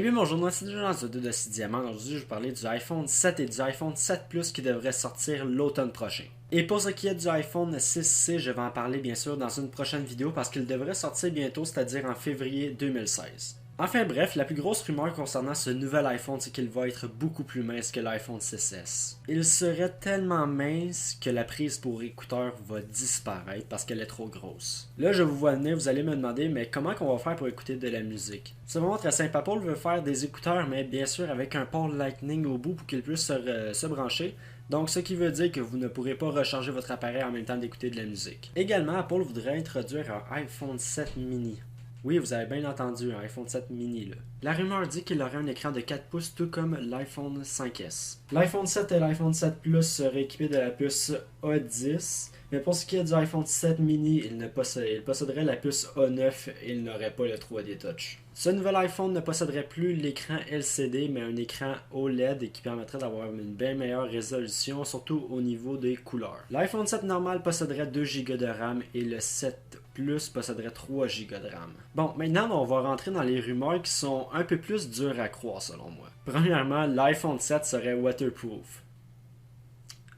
Et bien bonjour, moi c'est déjà dans de 6 diamants. Aujourd'hui, je vais vous parler du iPhone 7 et du iPhone 7 Plus qui devrait sortir l'automne prochain. Et pour ce qui est du iPhone 6C, je vais en parler bien sûr dans une prochaine vidéo parce qu'il devrait sortir bientôt, c'est-à-dire en février 2016. Enfin bref, la plus grosse rumeur concernant ce nouvel iPhone, c'est qu'il va être beaucoup plus mince que l'iPhone 6S. Il serait tellement mince que la prise pour écouteur va disparaître parce qu'elle est trop grosse. Là, je vous vois venir, vous allez me demander, mais comment qu'on va faire pour écouter de la musique? C'est vraiment très simple. Apple veut faire des écouteurs, mais bien sûr avec un port Lightning au bout pour qu'ils puissent se brancher. Donc, ce qui veut dire que vous ne pourrez pas recharger votre appareil en même temps d'écouter de la musique. Également, Apple voudrait introduire un iPhone 7 mini. Oui, vous avez bien entendu, un iPhone 7 mini là. La rumeur dit qu'il aurait un écran de 4 pouces tout comme l'iPhone 5S. L'iPhone 7 et l'iPhone 7 Plus seraient équipés de la puce A10, mais pour ce qui est du iPhone 7 mini, il posséderait la puce A9 et il n'aurait pas le 3D Touch. Ce nouvel iPhone ne posséderait plus l'écran LCD, mais un écran OLED qui permettrait d'avoir une bien meilleure résolution, surtout au niveau des couleurs. L'iPhone 7 normal posséderait 2 Go de RAM et le 7 Plus posséderait 3 Go de RAM. Bon, maintenant on va rentrer dans les rumeurs qui sont un peu plus dures à croire selon moi. Premièrement, l'iPhone 7 serait waterproof.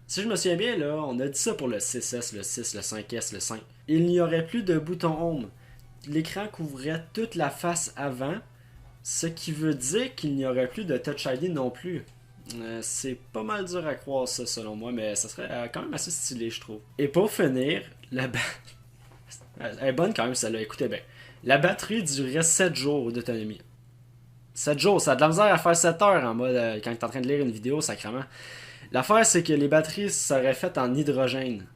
Si je me souviens bien, là, on a dit ça pour le 6S, le 6, le 5S, le 5. Il n'y aurait plus de bouton Home. L'écran couvrait toute la face avant, ce qui veut dire qu'il n'y aurait plus de Touch ID non plus. C'est pas mal dur à croire ça selon moi, mais ça serait quand même assez stylé je trouve. Et pour finir, elle est bonne quand même celle-là, écoutez bien. La batterie durerait 7 jours d'autonomie. 7 jours, ça a de la misère à faire 7 heures en mode quand tu es en train de lire une vidéo, sacrément. L'affaire, c'est que les batteries seraient faites en hydrogène.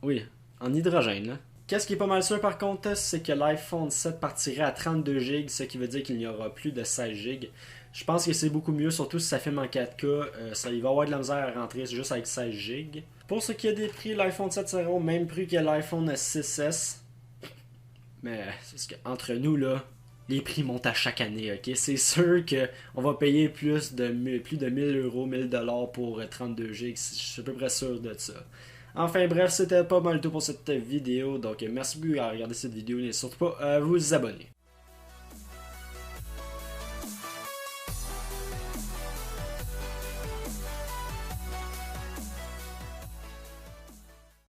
Oui, en hydrogène, là. Qu'est-ce qui est pas mal sûr par contre, c'est que l'iPhone 7 partirait à 32 Go, ce qui veut dire qu'il n'y aura plus de 16 Go. Je pense que c'est beaucoup mieux, surtout si ça filme en 4K. Il va avoir de la misère à rentrer juste avec 16 Go. Pour ce qui est des prix, l'iPhone 7 sera au même prix que l'iPhone 6S. Mais c'est qu'entre nous, là, les prix montent à chaque année, ok? C'est sûr qu'on va payer plus de 1000 euros, 1000 dollars pour 32 Go. Je suis à peu près sûr de ça. Enfin bref, c'était pas mal tout pour cette vidéo. Donc merci beaucoup à regarder cette vidéo. N'hésitez surtout pas à vous abonner.